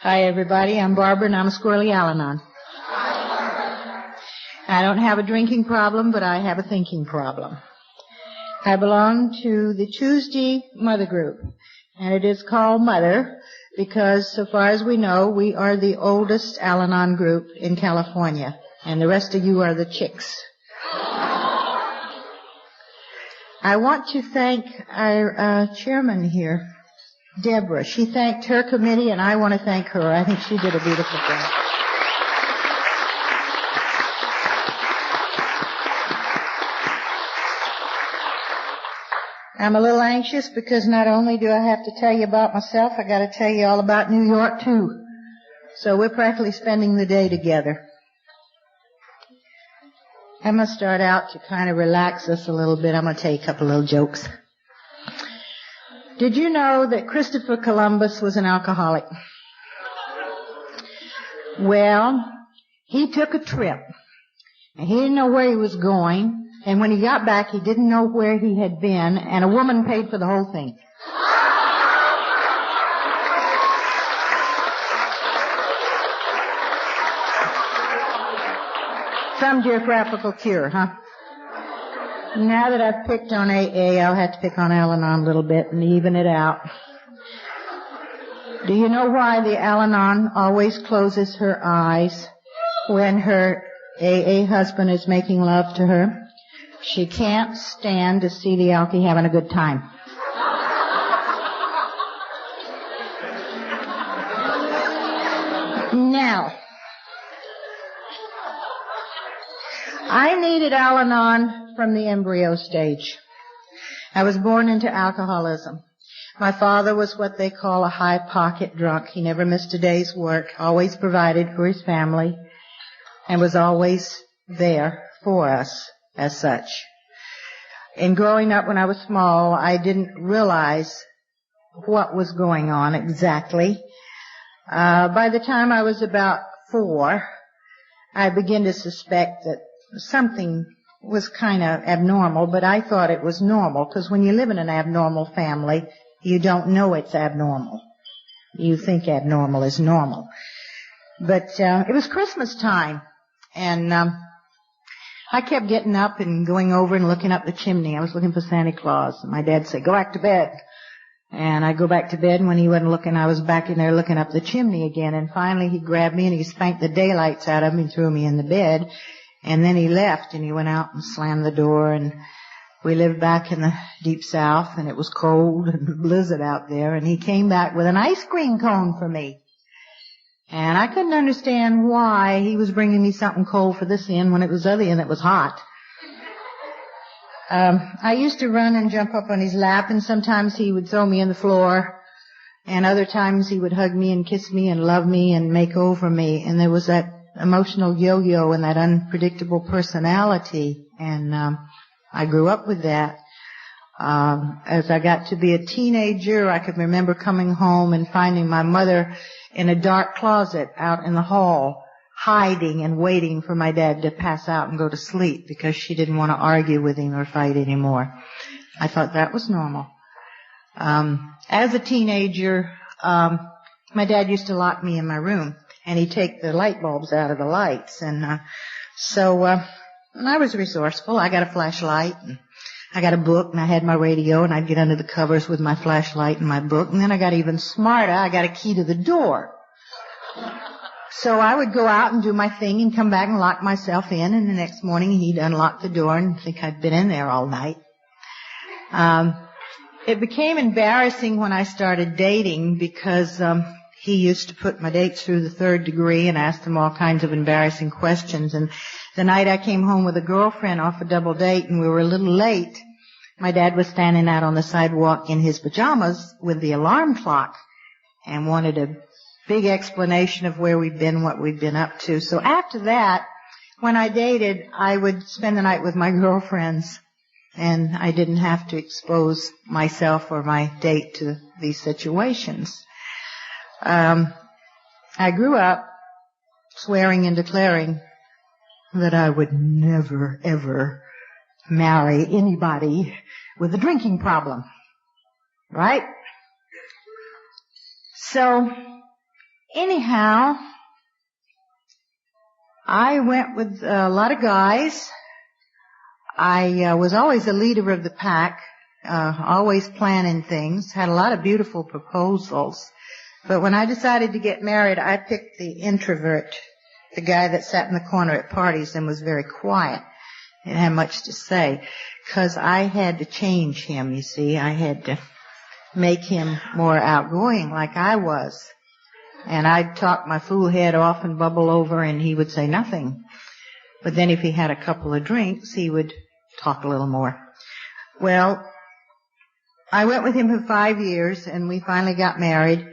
Hi, everybody. I'm Barbara, and I'm a squirrely Al-Anon. I don't have a drinking problem, but I have a thinking problem. I belong to the Tuesday Mother Group, and it is called Mother because, so far as we know, we are the oldest Al-Anon group in California, and the rest of you are the chicks. I want to thank our chairman here, Deborah. She thanked her committee, and I want to thank her. I think she did a beautiful thing. I'm a little anxious because not only do I have to tell you about myself, I got to tell you all about New York, too. So we're practically spending the day together. I'm going to start out to kind of relax us a little bit. I'm going to tell you a couple little jokes. Did you know that Christopher Columbus was an alcoholic? Well, he took a trip, and he didn't know where he was going, and when he got back, he didn't know where he had been, and a woman paid for the whole thing. Some geographical cure, huh? Now that I've picked on AA, I'll have to pick on Al-Anon a little bit and even it out. Do you know why the Al-Anon always closes her eyes when her AA husband is making love to her? She can't stand to see the alky having a good time. Now, I needed Al-Anon from the embryo stage. I was born into alcoholism. My father was what they call a high pocket drunk. He never missed a day's work, always provided for his family, and was always there for us as such. In growing up when I was small, I didn't realize what was going on exactly. By the time I was about 4, I began to suspect that something was kind of abnormal, but I thought it was normal, because when you live in an abnormal family, you don't know it's abnormal. You think abnormal is normal. But it was Christmas time, and I kept getting up and going over and looking up the chimney. I was looking for Santa Claus, and my dad said, "Go back to bed." And I go back to bed, and when he wasn't looking, I was back in there looking up the chimney again, and finally he grabbed me and he spanked the daylights out of me and threw me in the bed. And then he left, and he went out and slammed the door, and we lived back in the deep south, and it was cold and blizzard out there, and he came back with an ice cream cone for me. And I couldn't understand why he was bringing me something cold for this end when it was other end that was hot. I used to run and jump up on his lap, and sometimes he would throw me on the floor, and other times he would hug me and kiss me and love me and make over me, and there was that emotional yo-yo and that unpredictable personality, and I grew up with that. As I got to be a teenager, I could remember coming home and finding my mother in a dark closet out in the hall, hiding and waiting for my dad to pass out and go to sleep because she didn't want to argue with him or fight anymore. I thought that was normal. As a teenager, my dad used to lock me in my room, and he'd take the light bulbs out of the lights. And so I was resourceful. I got a flashlight, and I got a book, and I had my radio, and I'd get under the covers with my flashlight and my book. And then I got even smarter. I got a key to the door. So I would go out and do my thing and come back and lock myself in, and the next morning he'd unlock the door and think I'd been in there all night. It became embarrassing when I started dating because he used to put my dates through the 3rd degree and ask them all kinds of embarrassing questions. And the night I came home with a girlfriend off a double date and we were a little late, my dad was standing out on the sidewalk in his pajamas with the alarm clock and wanted a big explanation of where we'd been, what we'd been up to. So after that, when I dated, I would spend the night with my girlfriends, and I didn't have to expose myself or my date to these situations. I grew up swearing and declaring that I would never, ever marry anybody with a drinking problem. Right? So, Anyhow, I went with a lot of guys. I was always the leader of the pack, always planning things, had a lot of beautiful proposals. But when I decided to get married, I picked the introvert, the guy that sat in the corner at parties and was very quiet. Didn't have much to say, because I had to change him, you see. I had to make him more outgoing like I was. And I'd talk my fool head off and bubble over, and he would say nothing. But then if he had a couple of drinks, he would talk a little more. Well, I went with him for 5 years, and we finally got married,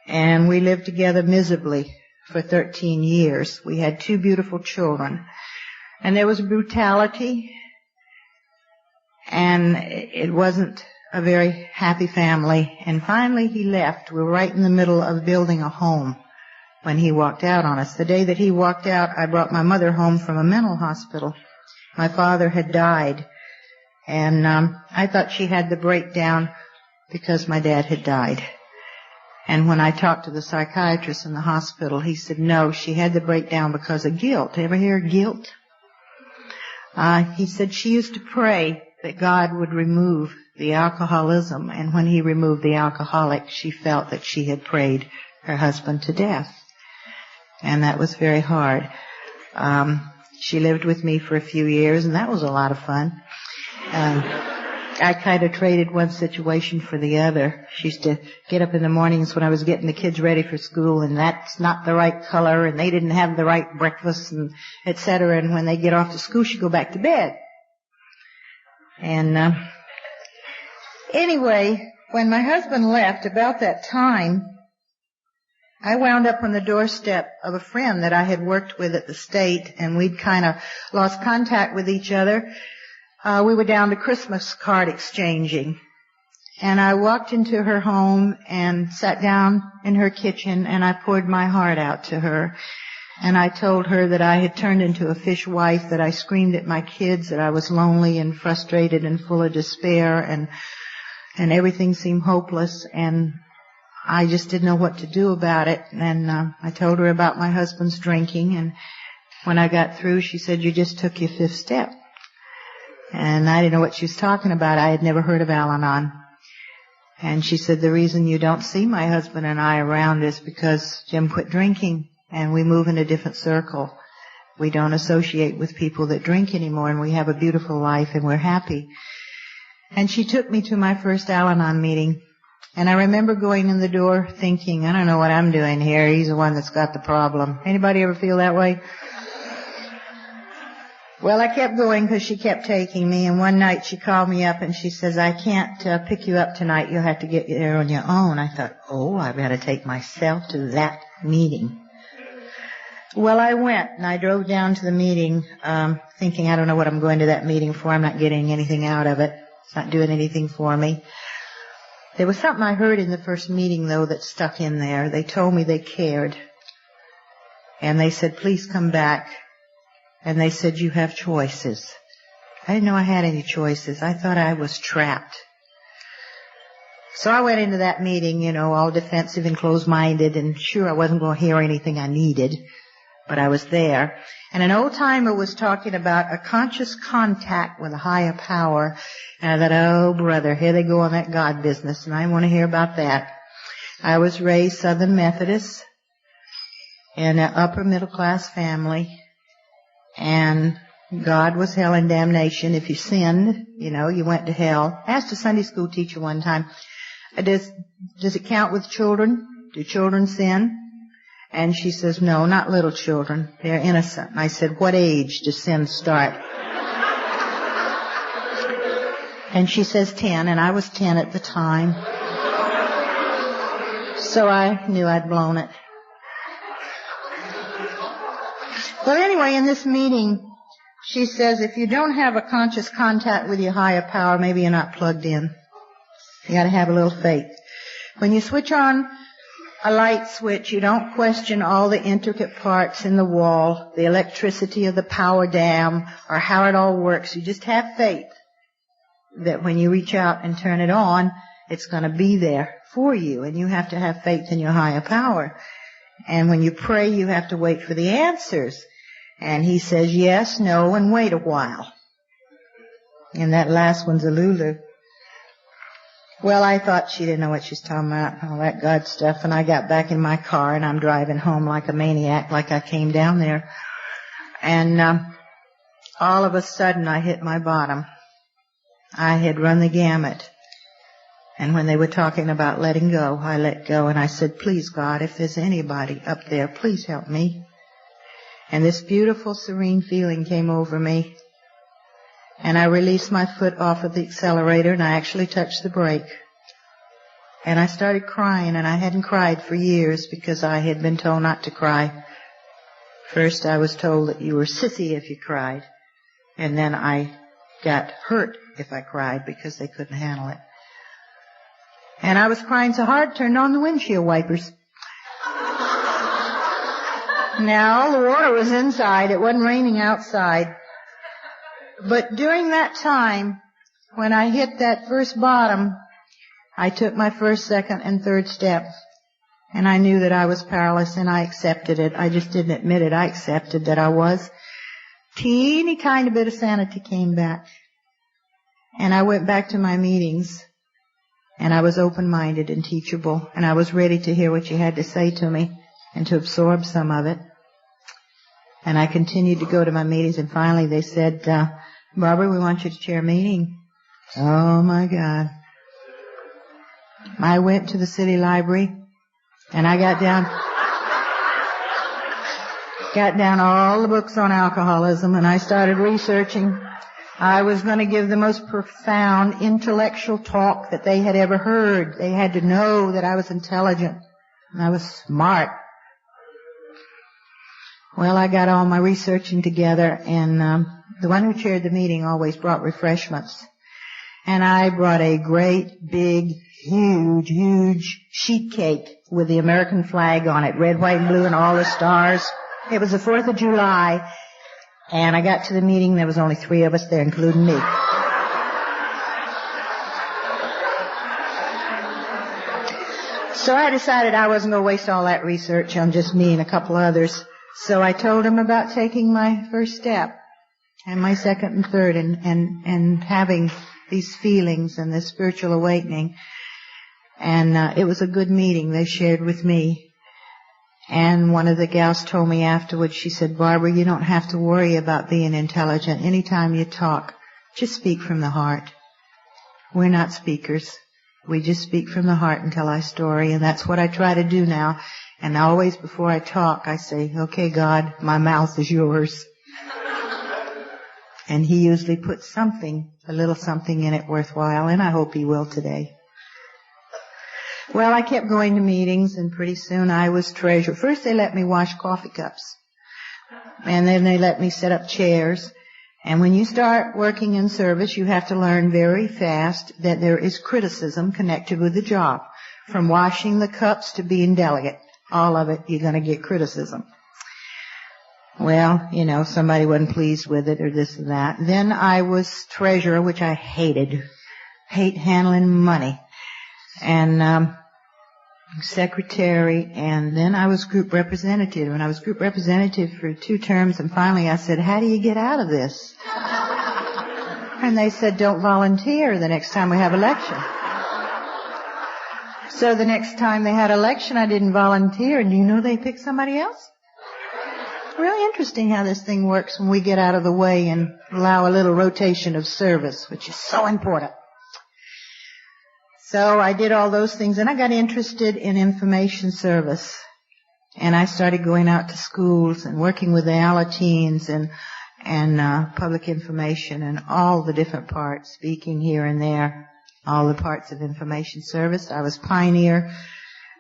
and we lived together miserably for 13 years. We had 2 beautiful children. And there was brutality, and it wasn't a very happy family. And finally he left. We were right in the middle of building a home when he walked out on us. The day that he walked out, I brought my mother home from a mental hospital. My father had died, and I thought she had the breakdown because my dad had died. And when I talked to the psychiatrist in the hospital, he said, no, she had the breakdown because of guilt. Ever hear guilt? He said she used to pray that God would remove the alcoholism, and when he removed the alcoholic, she felt that she had prayed her husband to death. And that was very hard. She lived with me for a few years, and that was a lot of fun. I kind of traded one situation for the other. She used to get up in the mornings when I was getting the kids ready for school, and that's not the right color, and they didn't have the right breakfast, and et cetera. And when they get off to school, she'd go back to bed. And anyway, when my husband left, about that time, I wound up on the doorstep of a friend that I had worked with at the state, and we'd kind of lost contact with each other. We were down to Christmas card exchanging. And I walked into her home and sat down in her kitchen, and I poured my heart out to her. And I told her that I had turned into a fish wife, that I screamed at my kids, that I was lonely and frustrated and full of despair, and everything seemed hopeless, and I just didn't know what to do about it. And I told her about my husband's drinking, and when I got through, she said, you just took your 5th step. And I didn't know what she was talking about. I had never heard of Al-Anon. And she said, the reason you don't see my husband and I around is because Jim quit drinking, and we move in a different circle. We don't associate with people that drink anymore, and we have a beautiful life, and we're happy. And she took me to my first Al-Anon meeting. And I remember going in the door thinking, I don't know what I'm doing here. He's the one that's got the problem. Anybody ever feel that way? Well, I kept going because she kept taking me, and one night she called me up and she says, I can't pick you up tonight. You'll have to get there on your own. I thought, oh, I've got to take myself to that meeting. Well, I went, and I drove down to the meeting thinking, I don't know what I'm going to that meeting for. I'm not getting anything out of it. It's not doing anything for me. There was something I heard in the first meeting, though, that stuck in there. They told me they cared. And they said, please come back. And they said, you have choices. I didn't know I had any choices. I thought I was trapped. So I went into that meeting, all defensive and closed-minded, and sure, I wasn't going to hear anything I needed, but I was there. And an old-timer was talking about a conscious contact with a higher power, and I thought, oh, brother, here they go on that God business, and I want to hear about that. I was raised Southern Methodist in an upper-middle-class family. And God was hell and damnation. If you sinned, you went to hell. I asked a Sunday school teacher one time, does it count with children? Do children sin? And she says, no, not little children. They're innocent. And I said, what age does sin start? And she says 10, and I was 10 at the time. So I knew I'd blown it. Well, anyway, in this meeting, she says, if you don't have a conscious contact with your higher power, maybe you're not plugged in. You got to have a little faith. When you switch on a light switch, you don't question all the intricate parts in the wall, the electricity of the power dam, or how it all works. You just have faith that when you reach out and turn it on, it's going to be there for you, and you have to have faith in your higher power. And when you pray, you have to wait for the answers. And he says yes, no, and wait a while. And that last one's a Lulu. Well, I thought she didn't know what she's talking about, all that God stuff, and I got back in my car, and I'm driving home like a maniac, like I came down there. And all of a sudden, I hit my bottom. I had run the gamut. And when they were talking about letting go, I let go, and I said, please, God, if there's anybody up there, please help me. And this beautiful, serene feeling came over me. And I released my foot off of the accelerator, and I actually touched the brake. And I started crying, and I hadn't cried for years because I had been told not to cry. First, I was told that you were sissy if you cried. And then I got hurt if I cried because they couldn't handle it. And I was crying so hard, turned on the windshield wipers. Now, the water was inside. It wasn't raining outside. But during that time, when I hit that first bottom, I took my first, second, and third step. And I knew that I was powerless, and I accepted it. I just didn't admit it. I accepted that I was. Teeny tiny bit of sanity came back. And I went back to my meetings. And I was open-minded and teachable. And I was ready to hear what you had to say to me and to absorb some of it. And I continued to go to my meetings, and finally they said, Barbara, we want you to chair a meeting. Oh, my God. I went to the city library, and I got down all the books on alcoholism, and I started researching. I was going to give the most profound intellectual talk that they had ever heard. They had to know that I was intelligent, and I was smart. Well, I got all my researching together, and the one who chaired the meeting always brought refreshments. And I brought a great, big, huge sheet cake with the American flag on it, red, white, and blue, and all the stars. It was the 4th of July, and I got to the meeting. There was only 3 of us there, including me. So I decided I wasn't going to waste all that research on just me and a couple others. So I told him about taking my first step and my second and third and having these feelings and this spiritual awakening. And it was a good meeting. They shared with me. And one of the gals told me afterwards, she said, Barbara, you don't have to worry about being intelligent. Anytime you talk, just speak from the heart. We're not speakers. We just speak from the heart and tell our story. And that's what I try to do now. And always before I talk, I say, okay, God, my mouth is yours. And he usually puts something, a little something in it worthwhile, and I hope he will today. Well, I kept going to meetings, and pretty soon I was treasurer. First they let me wash coffee cups, and then they let me set up chairs. And when you start working in service, you have to learn very fast that there is criticism connected with the job. From washing the cups to being delegate. All of it, you're going to get criticism. Well, somebody wasn't pleased with it or this and that. Then I was treasurer, which I hated. Hate handling money. And secretary, and then I was group representative. And I was group representative for 2 terms, and finally I said, how do you get out of this? And they said, don't volunteer the next time we have election. So the next time they had election, I didn't volunteer, and they picked somebody else. Really interesting how this thing works when we get out of the way and allow a little rotation of service, which is so important. So I did all those things, and I got interested in information service. And I started going out to schools and working with the Alateens and public information and all the different parts, speaking here and there. All the parts of information service. I was pioneer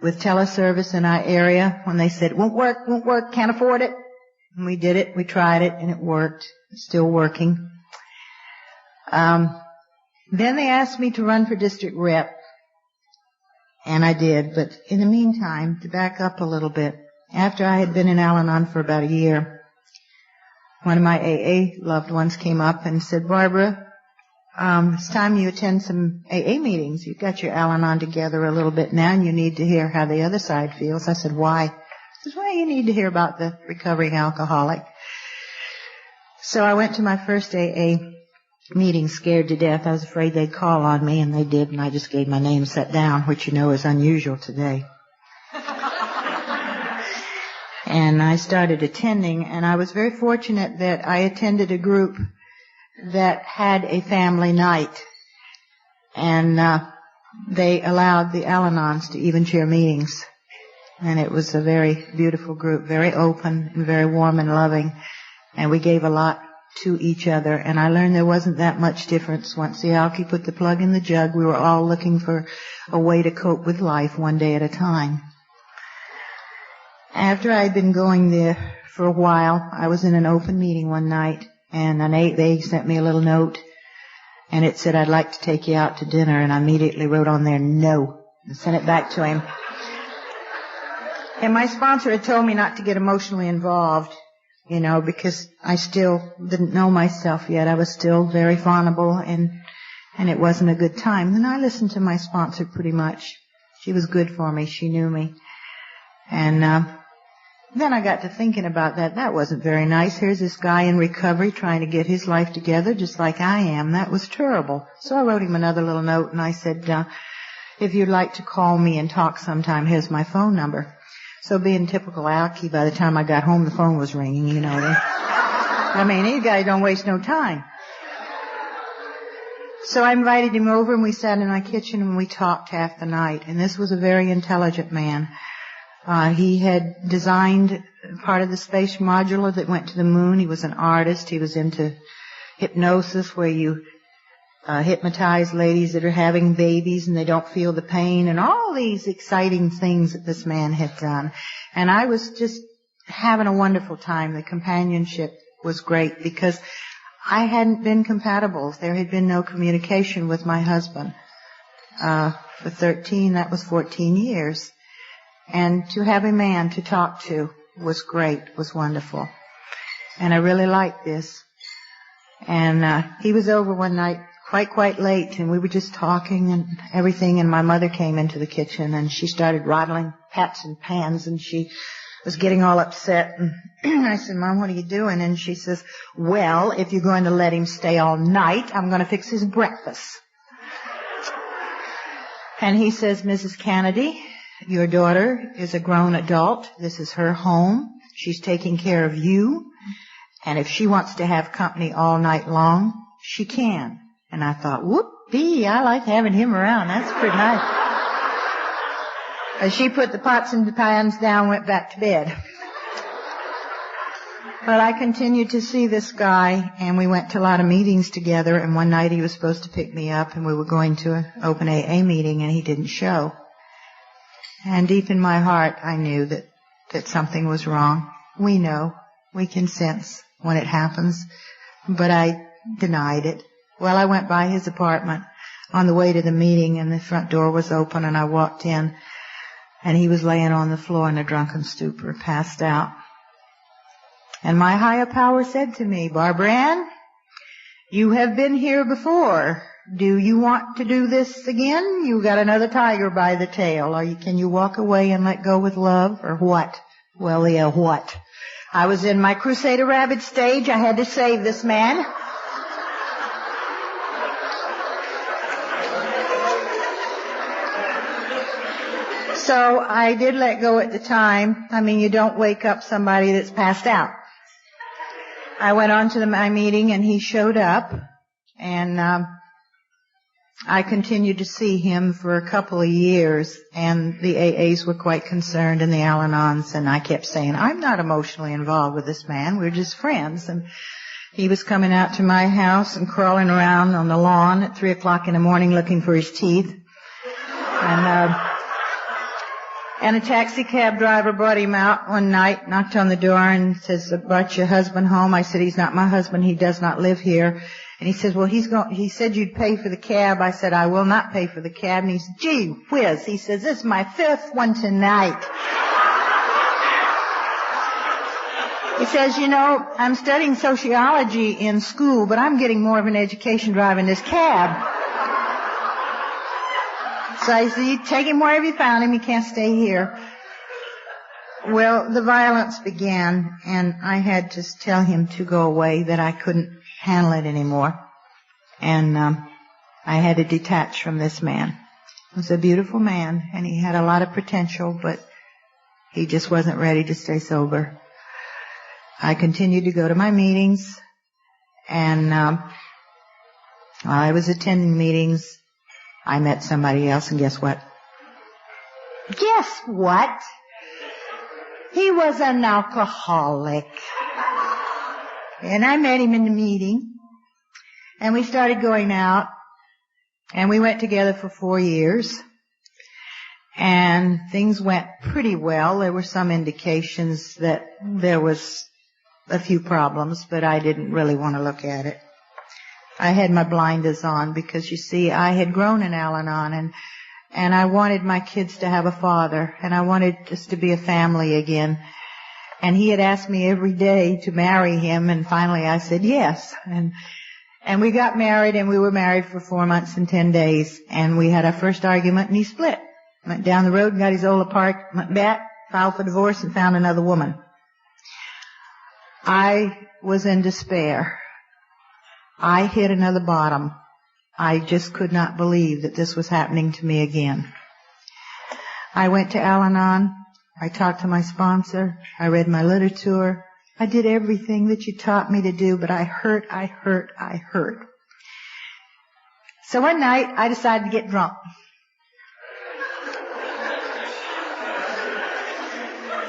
with teleservice in our area when they said, won't work, can't afford it. And we did it, we tried it, and it worked. It's still working. Then they asked me to run for district rep. And I did, but in the meantime, to back up a little bit, after I had been in Al-Anon for about a year, one of my AA loved ones came up and said, Barbara, it's time you attend some AA meetings. You've got your Al-Anon together a little bit now, and you need to hear how the other side feels. I said, why? He says, well, you need to hear about the recovering alcoholic. So I went to my first AA meeting scared to death. I was afraid they'd call on me, and they did, and I just gave my name, sat down, which you know is unusual today. And I started attending, and I was very fortunate that I attended a group that had a family night. And they allowed the Al-Anons to even chair meetings. And it was a very beautiful group, very open and very warm and loving. And we gave a lot to each other. And I learned there wasn't that much difference. Once the alky put the plug in the jug, we were all looking for a way to cope with life one day at a time. After I'd been going there for a while, I was in an open meeting one night, and an AA sent me a little note, and it said, I'd like to take you out to dinner, and I immediately wrote on there, no, and sent it back to him. And my sponsor had told me not to get emotionally involved, you know, because I still didn't know myself yet. I was still very vulnerable, and it wasn't a good time. And I listened to my sponsor pretty much. She was good for me. She knew me. And then I got to thinking about that. That wasn't very nice. Here's this guy in recovery trying to get his life together just like I am. That was terrible. So I wrote him another little note, and I said, if you'd like to call me and talk sometime, here's my phone number. So being typical alky, by the time I got home, the phone was ringing, you know. I mean, these guys don't waste no time. So I invited him over, and we sat in my kitchen, and we talked half the night. And this was a very intelligent man. He had designed part of the space modular that went to the moon. He was an artist. He was into hypnosis, where you hypnotize ladies that are having babies and they don't feel the pain, and all these exciting things that this man had done. And I was just having a wonderful time. The companionship was great because I hadn't been compatible. There had been no communication with my husband. For 14 years. And to have a man to talk to was great, was wonderful. And I really liked this. And he was over one night quite late, and we were just talking and everything, and my mother came into the kitchen, and she started rattling pots and pans, and she was getting all upset. And I said, Mom, what are you doing? And she says, well, if you're going to let him stay all night, I'm going to fix his breakfast. And he says, Mrs. Kennedy, your daughter is a grown adult. This is her home. She's taking care of you. And if she wants to have company all night long, she can. And I thought, whoop-dee, I like having him around. That's pretty nice. She put the pots and the pans down, went back to bed. But I continued to see this guy, and we went to a lot of meetings together. And one night he was supposed to pick me up, and we were going to an open AA meeting, and he didn't show. And deep in my heart, I knew that something was wrong. We know. We can sense when it happens. But I denied it. Well, I went by his apartment on the way to the meeting, and the front door was open, and I walked in, and he was laying on the floor in a drunken stupor, passed out. And my higher power said to me, Barbara Ann, you have been here before. Do you want to do this again? You got another tiger by the tail. Can you walk away and let go with love, or what? Well, yeah, what? I was in my Crusader Rabbit stage. I had to save this man. So I did let go at the time. I mean, you don't wake up somebody that's passed out. I went on to my meeting, and he showed up, and I continued to see him for a couple of years, and the AAs were quite concerned, and the Al-Anons, and I kept saying, I'm not emotionally involved with this man. We're just friends. And he was coming out to my house and crawling around on the lawn at 3 o'clock in the morning looking for his teeth. And a taxi cab driver brought him out one night, knocked on the door, and says, brought your husband home? I said, he's not my husband. He does not live here. And he says, well, he said you'd pay for the cab. I said, I will not pay for the cab. And he said, gee whiz. He says, this is my 5th one tonight. He says, you know, I'm studying sociology in school, but I'm getting more of an education driving this cab. So I said, you take him wherever you found him. He can't stay here. Well, the violence began, and I had to tell him to go away, that I couldn't handle it anymore. And I had to detach from this man. He was a beautiful man, and he had a lot of potential, but he just wasn't ready to stay sober. I continued to go to my meetings, and while I was attending meetings, I met somebody else, and guess what? Guess what? He was an alcoholic. And I met him in the meeting, and we started going out, and we went together for 4 years, and things went pretty well. There were some indications that there was a few problems, but I didn't really want to look at it. I had my blinders on because, you see, I had grown in Al-Anon, and I wanted my kids to have a father, and I wanted us to be a family again. And he had asked me every day to marry him, and finally I said yes. And we got married, and we were married for 4 months and 10 days, and we had our first argument, and he split. Went down the road and got his old apartment, went back, filed for divorce, and found another woman. I was in despair. I hit another bottom. I just could not believe that this was happening to me again. I went to Al-Anon. I talked to my sponsor. I read my literature. I did everything that you taught me to do, but I hurt. So one night, I decided to get drunk.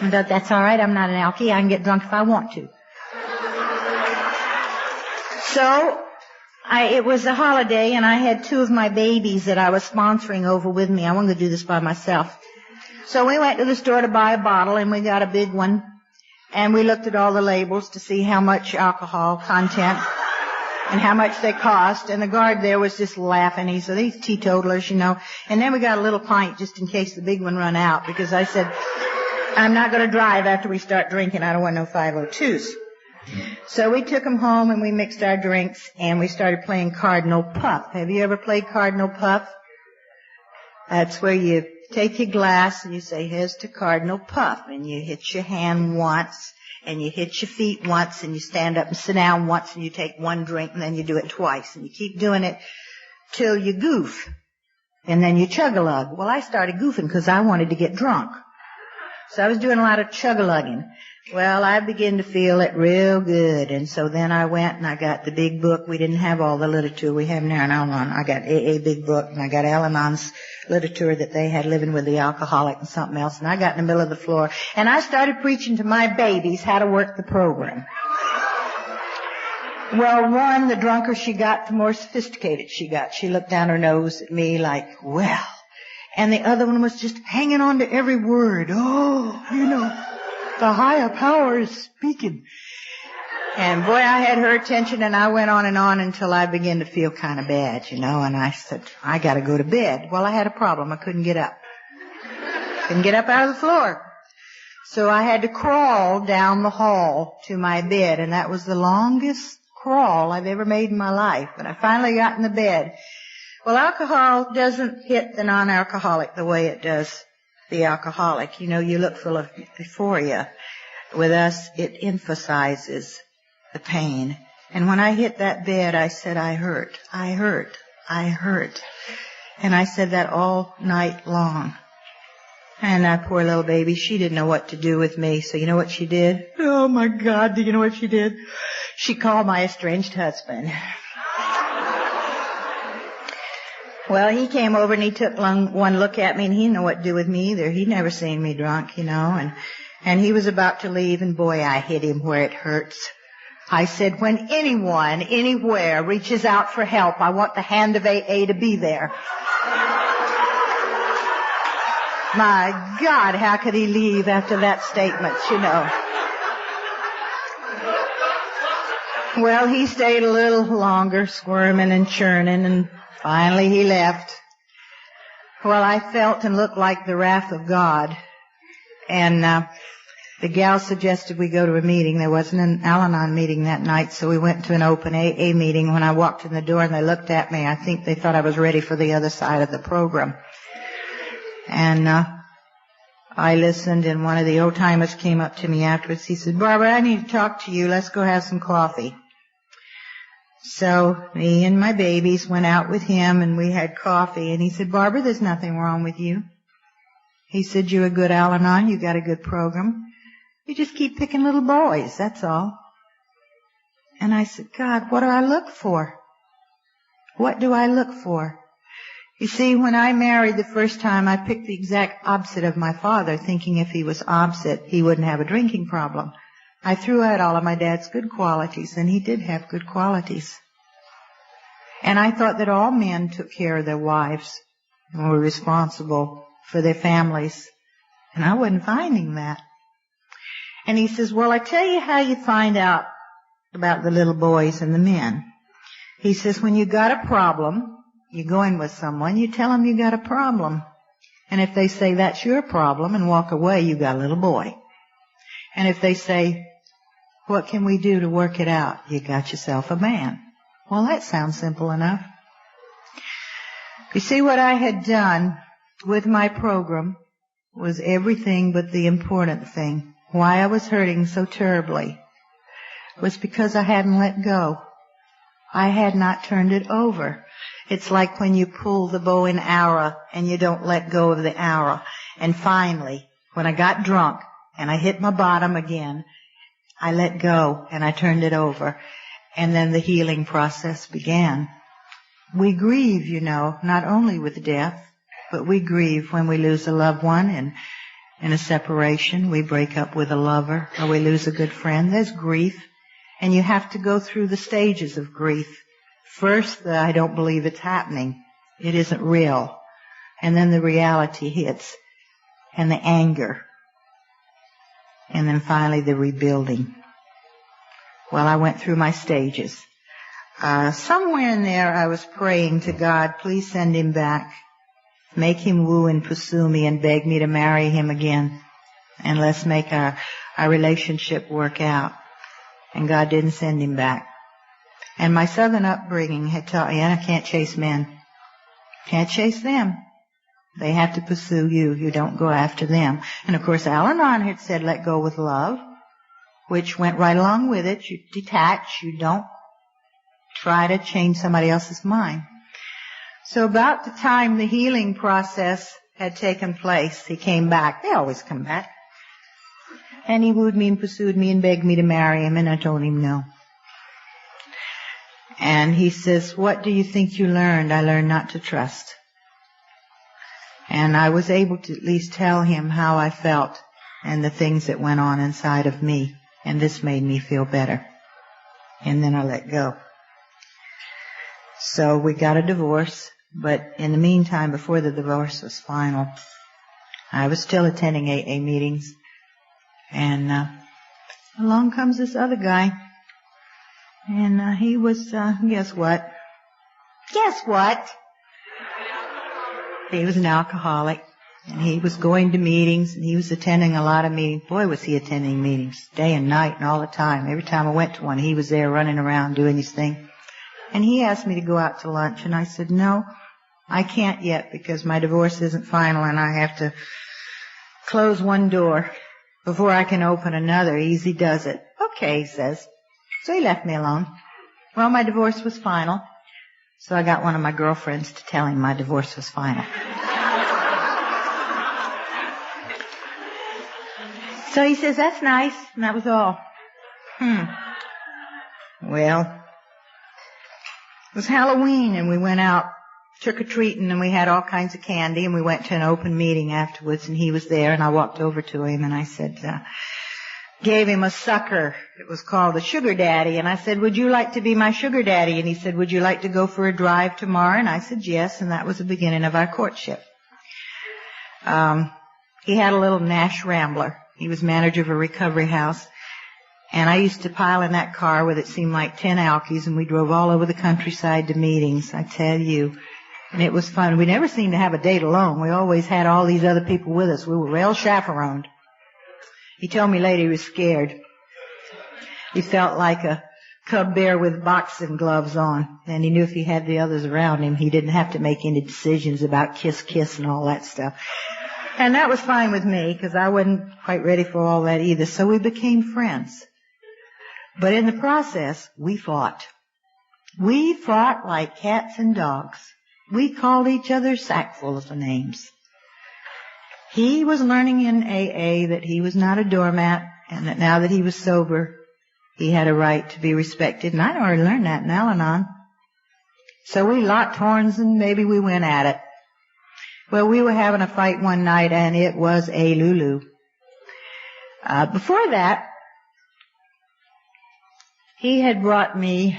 And that's all right. I'm not an alkie. I can get drunk if I want to. So it was a holiday, and I had 2 of my babies that I was sponsoring over with me. I wanted to do this by myself. So we went to the store to buy a bottle, and we got a big one. And we looked at all the labels to see how much alcohol content and how much they cost. And the guard there was just laughing. He said, these teetotalers, you know. And then we got a little pint just in case the big one run out, because I said, I'm not going to drive after we start drinking. I don't want no 502s. So we took them home, and we mixed our drinks, and we started playing Cardinal Puff. Have you ever played Cardinal Puff? That's where you take your glass and you say, here's to Cardinal Puff, and you hit your hand once, and you hit your feet once, and you stand up and sit down once, and you take one drink, and then you do it twice, and you keep doing it till you goof, and then you chug-a-lug. Well, I started goofing because I wanted to get drunk. So I was doing a lot of chug-a-lugging. Well, I began to feel it real good, and so then I went and I got the big book. We didn't have all the literature we have now in Al-Anon. I got AA big book, and I got Al-Anon's literature that they had living with the alcoholic and something else, and I got in the middle of the floor, and I started preaching to my babies how to work the program. Well, one, the drunker she got, the more sophisticated she got. She looked down her nose at me like, well. And the other one was just hanging on to every word. Oh, you know. The higher power is speaking. And boy, I had her attention, and I went on until I began to feel kind of bad, you know, and I said, I gotta go to bed. Well, I had a problem. I couldn't get up. Couldn't get up out of the floor. So I had to crawl down the hall to my bed, and that was the longest crawl I've ever made in my life. But I finally got in the bed. Well, alcohol doesn't hit the non-alcoholic the way it does the alcoholic. You know, you look for euphoria. With us, it emphasizes the pain. And when I hit that bed, I said, I hurt. And I said that all night long. And that poor little baby, she didn't know what to do with me. So you know what she did? Oh, my God, do you know what she did? She called my estranged husband. Well, he came over and he took one look at me, and he didn't know what to do with me either. He'd never seen me drunk, you know, and he was about to leave, and boy, I hit him where it hurts. I said, when anyone, anywhere reaches out for help, I want the hand of AA to be there. My God, how could he leave after that statement, you know? Well, he stayed a little longer, squirming and churning, and finally he left. Well, I felt and looked like the wrath of God. And the gal suggested we go to a meeting. There wasn't an Al-Anon meeting that night, so we went to an open AA meeting. When I walked in the door and they looked at me, I think they thought I was ready for the other side of the program. And I listened, and one of the old-timers came up to me afterwards. He said, Barbara, I need to talk to you. Let's go have some coffee. So me and my babies went out with him, and we had coffee. And he said, Barbara, there's nothing wrong with you. He said, you're a good Al-Anon. You got a good program. You just keep picking little boys, that's all. And I said, God, what do I look for? What do I look for? You see, when I married the first time, I picked the exact opposite of my father, thinking if he was opposite, he wouldn't have a drinking problem. I threw out all of my dad's good qualities, and he did have good qualities. And I thought that all men took care of their wives and were responsible for their families. And I wasn't finding that. And he says, well, I tell you how you find out about the little boys and the men. He says, when you got a problem, you go in with someone, you tell them you got a problem. And if they say that's your problem and walk away, you got a little boy. And if they say, what can we do to work it out? You got yourself a man. Well, that sounds simple enough. You see, what I had done with my program was everything but the important thing. Why I was hurting so terribly was because I hadn't let go. I had not turned it over. It's like when you pull the bow and arrow and you don't let go of the arrow. And finally, when I got drunk and I hit my bottom again, I let go and I turned it over. And then the healing process began. We grieve, you know, not only with death, but we grieve when we lose a loved one and in a separation, we break up with a lover, or we lose a good friend. There's grief, and you have to go through the stages of grief. First, I don't believe it's happening. It isn't real. And then the reality hits, and the anger, and then finally the rebuilding. Well, I went through my stages. Somewhere in there I was praying to God, please send him back. Make him woo and pursue me and beg me to marry him again. And let's make our relationship work out. And God didn't send him back. And my southern upbringing had taught me, I can't chase men. Can't chase them. They have to pursue you. You don't go after them. And of course, Al-Anon had said, let go with love, which went right along with it. You detach. You don't try to change somebody else's mind. So about the time the healing process had taken place, he came back. They always come back. And he wooed me and pursued me and begged me to marry him, and I told him no. And he says, what do you think you learned? I learned not to trust. And I was able to at least tell him how I felt and the things that went on inside of me. And this made me feel better. And then I let go. So we got a divorce. But in the meantime, before the divorce was final, I was still attending AA meetings. And along comes this other guy. And he was, guess what? Guess what? He was an alcoholic. And he was going to meetings, and he was attending a lot of meetings. Boy, was he attending meetings, day and night and all the time. Every time I went to one, he was there running around doing his thing. And he asked me to go out to lunch, and I said, no, I can't yet because my divorce isn't final and I have to close one door before I can open another. Easy does it. Okay, he says. So he left me alone. Well, my divorce was final, so I got one of my girlfriends to tell him my divorce was final. So he says, that's nice, and that was all. Well, it was Halloween, and we went out trick-or-treating, and we had all kinds of candy, and we went to an open meeting afterwards, and he was there, and I walked over to him, and I said, gave him a sucker. It was called a sugar daddy, and I said, would you like to be my sugar daddy? And he said, would you like to go for a drive tomorrow? And I said, yes, and that was the beginning of our courtship. He had a little Nash Rambler. He was manager of a recovery house. And I used to pile in that car with it seemed like 10 alkies, and we drove all over the countryside to meetings, I tell you. And it was fun. We never seemed to have a date alone. We always had all these other people with us. We were well chaperoned. He told me later he was scared. He felt like a cub bear with boxing gloves on. And he knew if he had the others around him, he didn't have to make any decisions about kiss and all that stuff. And that was fine with me because I wasn't quite ready for all that either. So we became friends. But in the process, we fought. We fought like cats and dogs. We called each other sackfuls of names. He was learning in AA that he was not a doormat and that now that he was sober, he had a right to be respected. And I'd already learned that in Al-Anon. So we locked horns and maybe we went at it. Well, we were having a fight one night and it was a Lulu. Before that, he had brought me,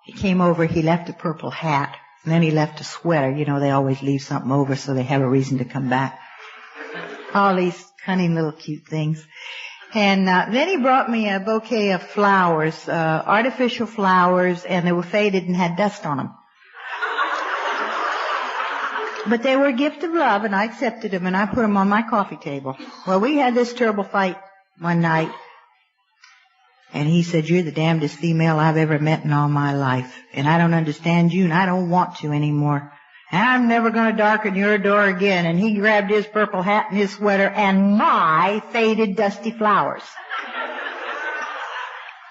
he came over, he left a purple hat, and then he left a sweater. You know, they always leave something over so they have a reason to come back. All these cunning little cute things. And then he brought me a bouquet of flowers, artificial flowers, and they were faded and had dust on them. But they were a gift of love, and I accepted them, and I put them on my coffee table. Well, we had this terrible fight one night, and he said, "You're the damnedest female I've ever met in all my life, and I don't understand you, and I don't want to anymore. And I'm never going to darken your door again." And he grabbed his purple hat and his sweater and my faded, dusty flowers.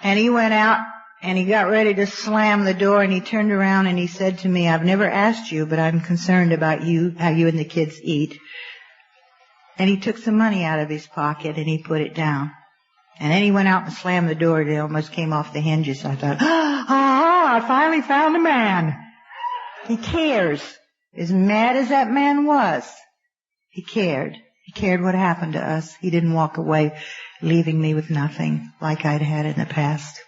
And he went out, and he got ready to slam the door, and he turned around and he said to me, "I've never asked you, but I'm concerned about you, how you and the kids eat." And he took some money out of his pocket and he put it down. And then he went out and slammed the door. It almost came off the hinges. I thought, I finally found a man. He cares. As mad as that man was, he cared. He cared what happened to us. He didn't walk away leaving me with nothing like I'd had in the past.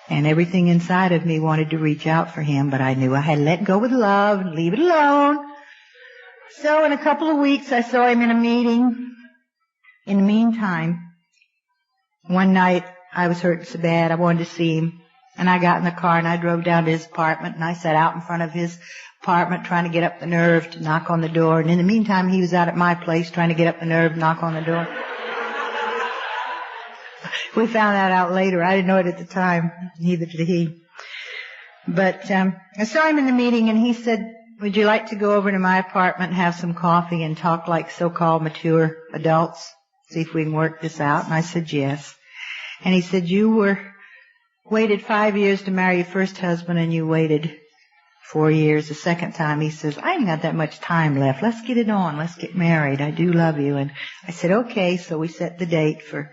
And everything inside of me wanted to reach out for him, but I knew I had to let go with love and leave it alone. So in a couple of weeks, I saw him in a meeting. In the meantime, one night, I was hurting so bad, I wanted to see him. And I got in the car and I drove down to his apartment and I sat out in front of his apartment trying to get up the nerve to knock on the door. And in the meantime, he was out at my place trying to get up the nerve to knock on the door. We found that out later. I didn't know it at the time. Neither did he. But I saw him in the meeting and he said, "Would you like to go over to my apartment and have some coffee and talk like so-called mature adults? See if we can work this out?" And I said, "Yes." And he said, "You waited 5 years to marry your first husband and you waited 4 years the second time." He says, "I ain't got that much time left. Let's get it on. Let's get married. I do love you." And I said, "Okay." So we set the date for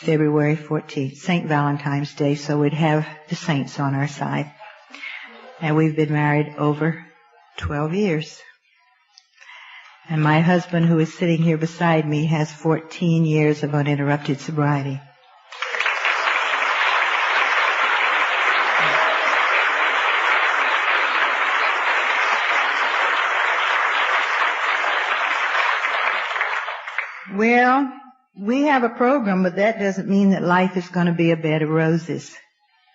February 14th, St. Valentine's Day, so we'd have the saints on our side. And we've been married over 12 years. And my husband, who is sitting here beside me, has 14 years of uninterrupted sobriety. Well, we have a program, but that doesn't mean that life is going to be a bed of roses.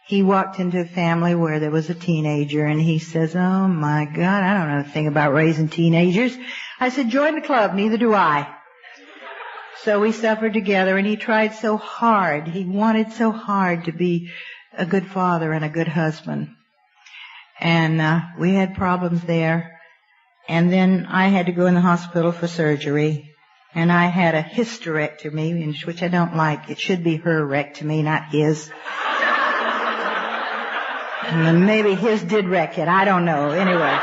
He walked into a family where there was a teenager, and he says, "Oh, my God, I don't know anything about raising teenagers." I said, "Join the club. Neither do I." So we suffered together, and he tried so hard. He wanted so hard to be a good father and a good husband. And we had problems there. And then I had to go in the hospital for surgery. And I had a hysterectomy, which I don't like. It should be her rectomy, not his. And maybe his did wreck it. I don't know. Anyway.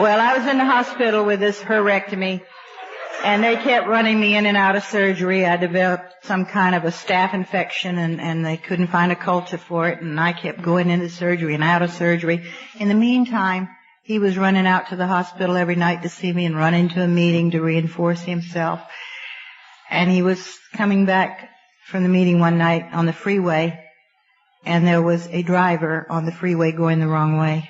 Well, I was in the hospital with this hysterectomy, and they kept running me in and out of surgery. I developed some kind of a staph infection, and they couldn't find a culture for it, and I kept going into surgery and out of surgery. In the meantime, he was running out to the hospital every night to see me and running to a meeting to reinforce himself. And he was coming back from the meeting one night on the freeway, and there was a driver on the freeway going the wrong way.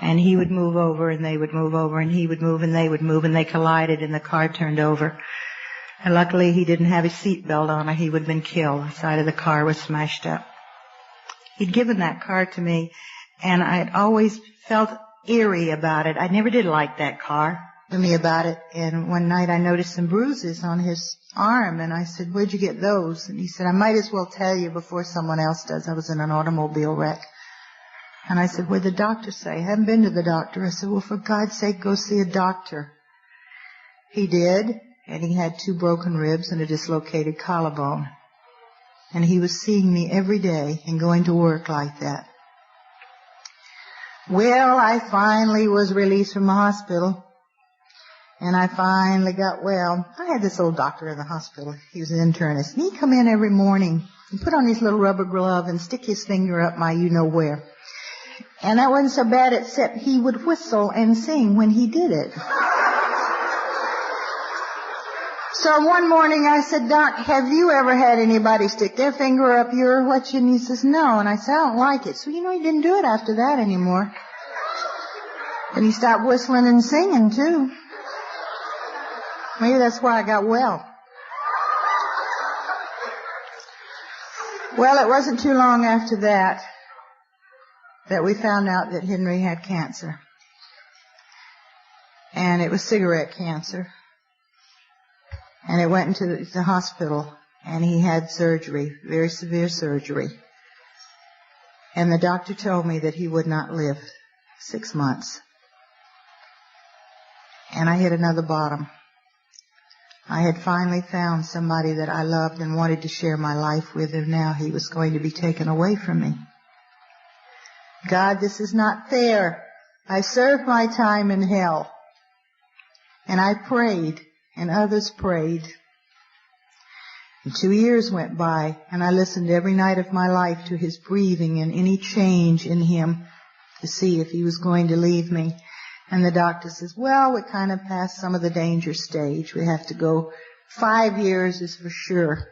And he would move over, and they would move over, and he would move, and they would move, and they collided, and the car turned over. And luckily, he didn't have his seatbelt on, or he would have been killed. The side of the car was smashed up. He'd given that car to me, and I'd always felt eerie about it. I never did like that car. to me about it. And one night I noticed some bruises on his arm, and I said, "Where'd you get those?" And he said, "I might as well tell you before someone else does. I was in an automobile wreck." And I said, "What'd the doctor say?" "I haven't been to the doctor." I said, "Well, for God's sake, go see a doctor." He did, and he had 2 broken ribs and a dislocated collarbone. And he was seeing me every day and going to work like that. Well, I finally was released from the hospital, and I finally got well. I had this old doctor in the hospital. He was an internist, and he'd come in every morning and put on his little rubber glove and stick his finger up my you-know-where. And that wasn't so bad, except he would whistle and sing when he did it. So one morning I said, "Doc, have you ever had anybody stick their finger up your what?" And he says, "No." And I said, "I don't like it." So, he didn't do it after that anymore. And he stopped whistling and singing, too. Maybe that's why I got well. Well, it wasn't too long after that we found out that Henry had cancer. And it was cigarette cancer. And it went into the hospital, and he had surgery, very severe surgery. And the doctor told me that he would not live 6 months. And I hit another bottom. I had finally found somebody that I loved and wanted to share my life with, and now he was going to be taken away from me. God, this is not fair. I served my time in hell. And I prayed. And others prayed. And 2 years went by, and I listened every night of my life to his breathing and any change in him to see if he was going to leave me. And the doctor says, "Well, we're kind of past some of the danger stage. We have to go 5 years is for sure."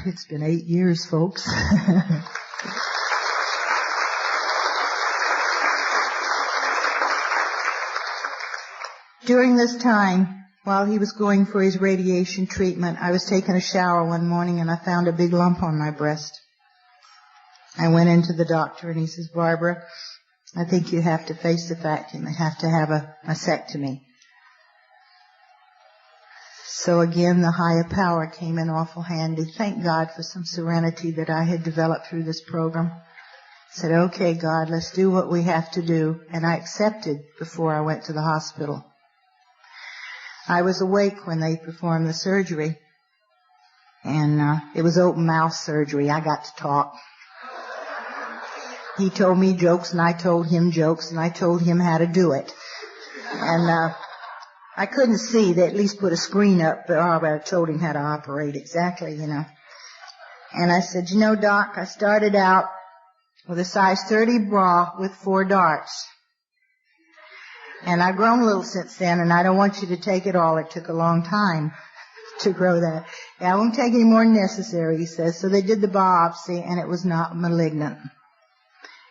It's been 8 years, folks. During this time, while he was going for his radiation treatment, I was taking a shower one morning and I found a big lump on my breast. I went into the doctor and he says, "Barbara, I think you have to face the fact you may have to have a mastectomy." So again, the higher power came in awful handy. Thank God for some serenity that I had developed through this program. I said, "Okay, God, let's do what we have to do." And I accepted before I went to the hospital. I was awake when they performed the surgery, and it was open mouth surgery. I got to talk. He told me jokes, and I told him jokes, and I told him how to do it. And I couldn't see. They at least put a screen up, but I told him how to operate exactly, And I said, "Doc, I started out with a size 30 bra with 4 darts. And I've grown a little since then, and I don't want you to take it all. It took a long time to grow that. I won't take any more than necessary," he says. So they did the biopsy, and it was not malignant.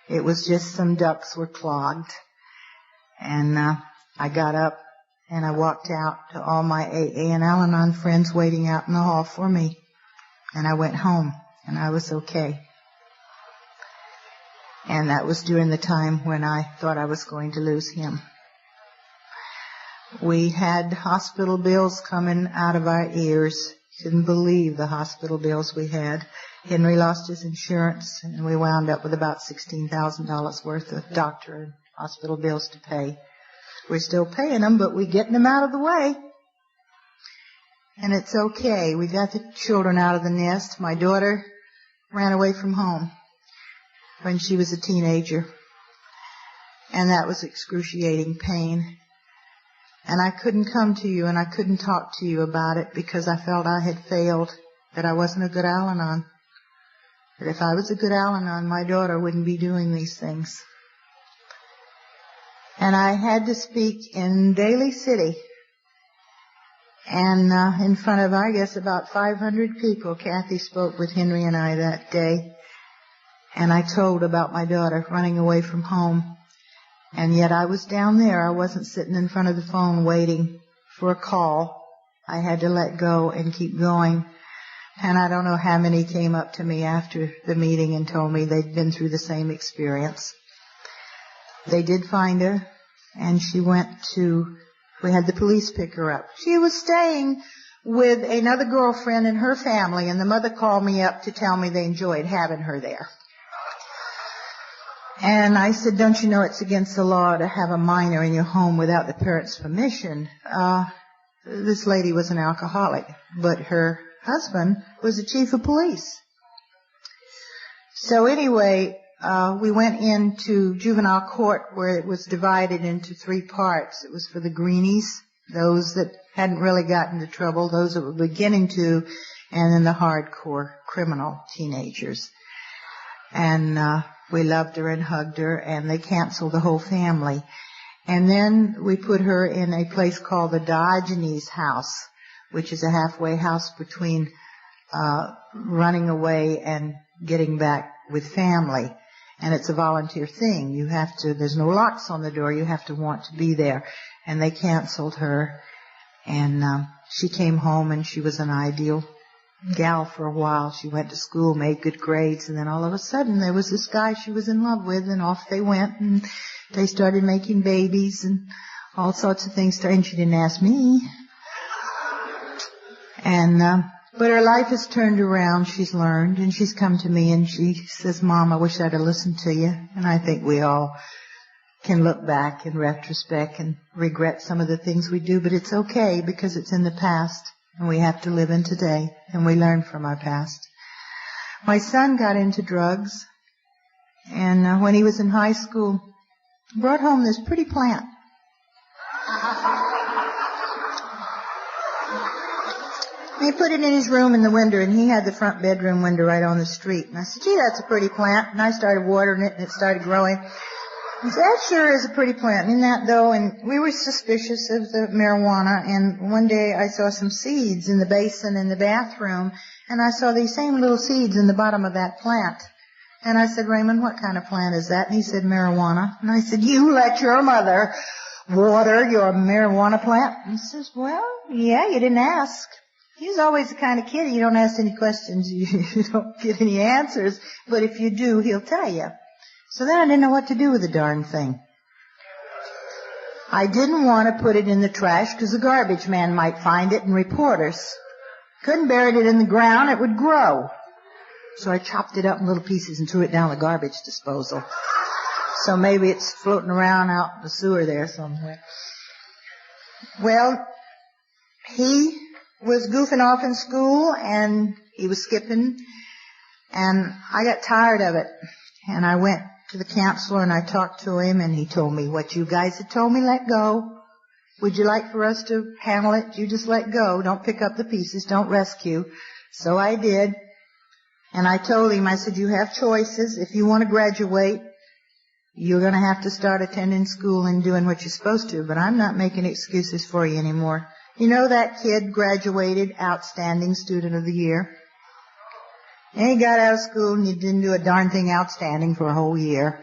It was just some ducts were clogged. And I got up, and I walked out to all my AA and Al-Anon friends waiting out in the hall for me. And I went home, and I was okay. And that was during the time when I thought I was going to lose him. We had hospital bills coming out of our ears. Couldn't believe the hospital bills we had. Henry lost his insurance, and we wound up with about $16,000 worth of doctor and hospital bills to pay. We're still paying them, but we're getting them out of the way. And it's okay. We got the children out of the nest. My daughter ran away from home when she was a teenager, and that was excruciating pain. And I couldn't come to you and I couldn't talk to you about it because I felt I had failed, that I wasn't a good Al-Anon. That if I was a good Al-Anon, my daughter wouldn't be doing these things. And I had to speak in Daly City. And in front of, I guess, about 500 people. Kathy spoke with Henry and I that day. And I told about my daughter running away from home. And yet I was down there. I wasn't sitting in front of the phone waiting for a call. I had to let go and keep going. And I don't know how many came up to me after the meeting and told me they'd been through the same experience. They did find her, and we had the police pick her up. She was staying with another girlfriend and her family, and the mother called me up to tell me they enjoyed having her there. And I said, don't you know it's against the law to have a minor in your home without the parents' permission? This lady was an alcoholic, but her husband was the chief of police. So anyway, we went into juvenile court where it was divided into 3 parts. It was for the greenies, those that hadn't really gotten into trouble, those that were beginning to, and then the hardcore criminal teenagers. And we loved her and hugged her, and they canceled the whole family. And then we put her in a place called the Diogenes House, which is a halfway house between running away and getting back with family. And it's a volunteer thing. There's no locks on the door. You have to want to be there. And they canceled her. And she came home, and she was an ideal gal for a while. She went to school, made good grades, and then all of a sudden there was this guy she was in love with, and off they went, and they started making babies and all sorts of things. And she didn't ask me. And but her life has turned around. She's learned, and she's come to me, and she says, Mom, I wish I'd have listened to you. And I think we all can look back in retrospect and regret some of the things we do, but it's okay because it's in the past, and we have to live in today, and we learn from our past. My son got into drugs, and when he was in high school, brought home this pretty plant. He put it in his room in the window, and he had the front bedroom window right on the street. And I said, gee, that's a pretty plant. And I started watering it, and it started growing. He said, that sure is a pretty plant, isn't that though? And we were suspicious of the marijuana, and one day I saw some seeds in the basin in the bathroom, and I saw these same little seeds in the bottom of that plant. And I said, Raymond, what kind of plant is that? And he said, marijuana. And I said, you let your mother water your marijuana plant? And he says, well, yeah, you didn't ask. He's always the kind of kid, you don't ask any questions, you don't get any answers, but if you do, he'll tell you. So then I didn't know what to do with the darn thing. I didn't want to put it in the trash because the garbage man might find it and report us. Couldn't bury it in the ground, it would grow. So I chopped it up in little pieces and threw it down the garbage disposal. So maybe it's floating around out in the sewer there somewhere. Well, he was goofing off in school, and he was skipping, and I got tired of it. And I went to the counselor, and I talked to him, and he told me, what you guys had told me, let go. Would you like for us to handle it? You just let go. Don't pick up the pieces. Don't rescue. So I did. And I told him, I said, you have choices. If you want to graduate, you're going to have to start attending school and doing what you're supposed to, but I'm not making excuses for you anymore. You know that kid graduated outstanding student of the year? And he got out of school and he didn't do a darn thing outstanding for a whole year.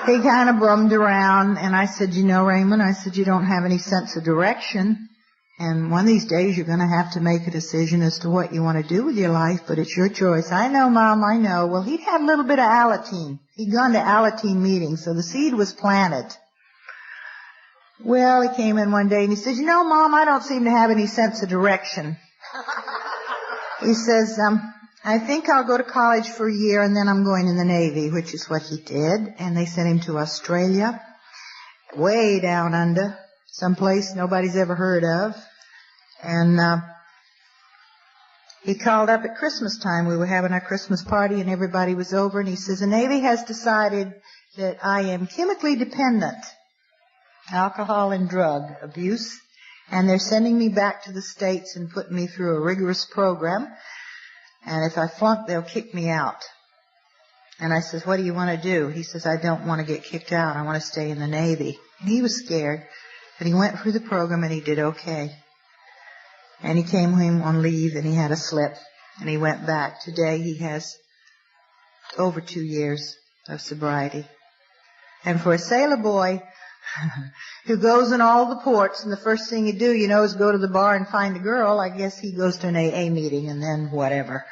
He kind of bummed around, and I said, you know, Raymond, I said, you don't have any sense of direction, and one of these days you're going to have to make a decision as to what you want to do with your life, but it's your choice. I know, Mom, I know. Well, he'd had a little bit of Alateen. He'd gone to Alateen meetings, so the seed was planted. Well, he came in one day and he says, you know, Mom, I don't seem to have any sense of direction. He says, I think I'll go to college for a year and then I'm going in the Navy, which is what he did. And they sent him to Australia, way down under, someplace nobody's ever heard of. And he called up at Christmas time. We were having our Christmas party and everybody was over. And he says, the Navy has decided that I am chemically dependent. Alcohol and drug abuse, and they're sending me back to the States and putting me through a rigorous program, and if I flunk, they'll kick me out. And I says, what do you want to do? He says, I don't want to get kicked out. I want to stay in the Navy. And he was scared, but he went through the program and he did okay. And he came home on leave and he had a slip, and he went back. Today he has over 2 years of sobriety. And for a sailor boy who goes in all the ports, and the first thing you do, you know, is go to the bar and find a girl, I guess he goes to an AA meeting and then whatever.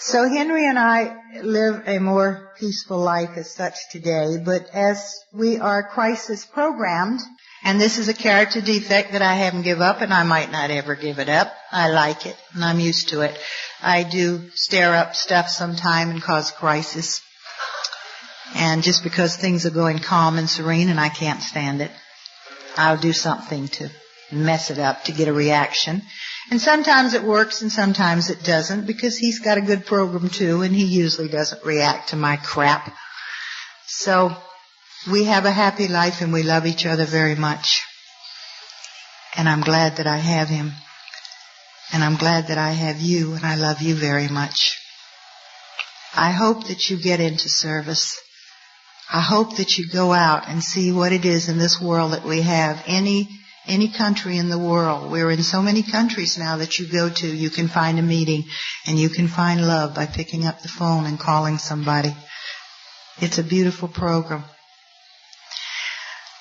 So Henry and I live a more peaceful life as such today, but as we are crisis programmed, and this is a character defect that I haven't given up, and I might not ever give it up. I like it, and I'm used to it. I do stir up stuff sometime and cause crisis. And just because things are going calm and serene and I can't stand it, I'll do something to mess it up to get a reaction. And sometimes it works and sometimes it doesn't, because he's got a good program too, and he usually doesn't react to my crap. So we have a happy life and we love each other very much. And I'm glad that I have him. And I'm glad that I have you, and I love you very much. I hope that you get into service. I hope that you go out and see what it is in this world that we have. Any country in the world. We're in so many countries now that you go to, you can find a meeting and you can find love by picking up the phone and calling somebody. It's a beautiful program.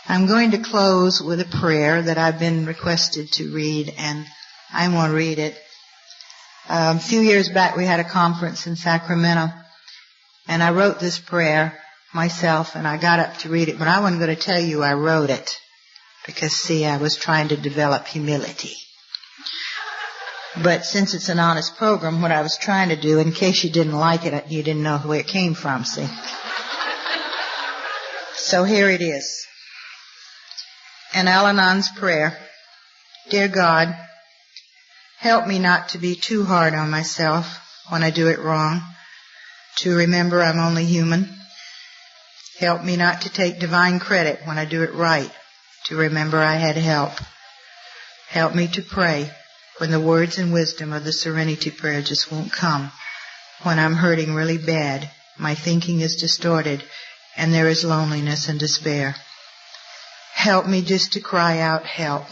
I'm going to close with a prayer that I've been requested to read, and I want to read it. A few years back we had a conference in Sacramento, and I wrote this prayer myself, and I got up to read it, but I wasn't going to tell you I wrote it. Because, see, I was trying to develop humility. But since it's an honest program, what I was trying to do, in case you didn't like it, you didn't know where it came from, see. So here it is. An Al-Anon's prayer. Dear God, help me not to be too hard on myself when I do it wrong, to remember I'm only human. Help me not to take divine credit when I do it right, to remember I had help. Help me to pray when the words and wisdom of the Serenity Prayer just won't come. When I'm hurting really bad, my thinking is distorted, and there is loneliness and despair. Help me just to cry out help,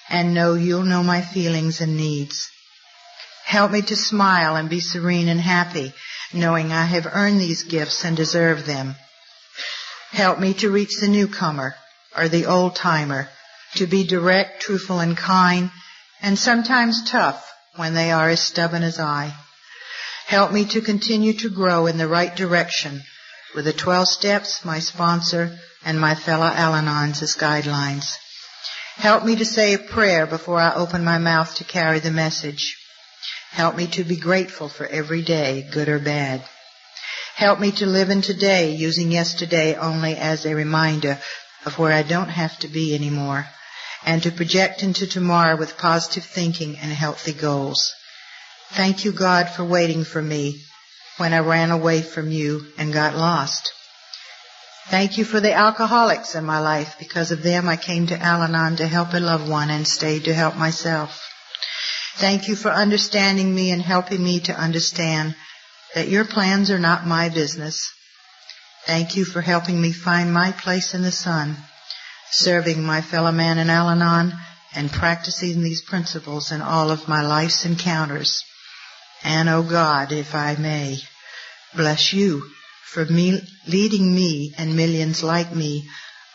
and know you'll know my feelings and needs. Help me to smile and be serene and happy, knowing I have earned these gifts and deserve them. Help me to reach the newcomer, or the old-timer, to be direct, truthful, and kind, and sometimes tough when they are as stubborn as I. Help me to continue to grow in the right direction with the 12 steps, my sponsor, and my fellow Al-Anons as guidelines. Help me to say a prayer before I open my mouth to carry the message. Help me to be grateful for every day, good or bad. Help me to live in today, using yesterday only as a reminder of where I don't have to be anymore, and to project into tomorrow with positive thinking and healthy goals. Thank you, God, for waiting for me when I ran away from you and got lost. Thank you for the alcoholics in my life. Because of them, I came to Al-Anon to help a loved one and stayed to help myself. Thank you for understanding me and helping me to understand that your plans are not my business. Thank you for helping me find my place in the sun, serving my fellow man in Al-Anon and practicing these principles in all of my life's encounters. And, oh God, if I may, bless you for leading me and millions like me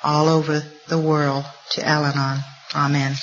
all over the world to Al-Anon. Amen.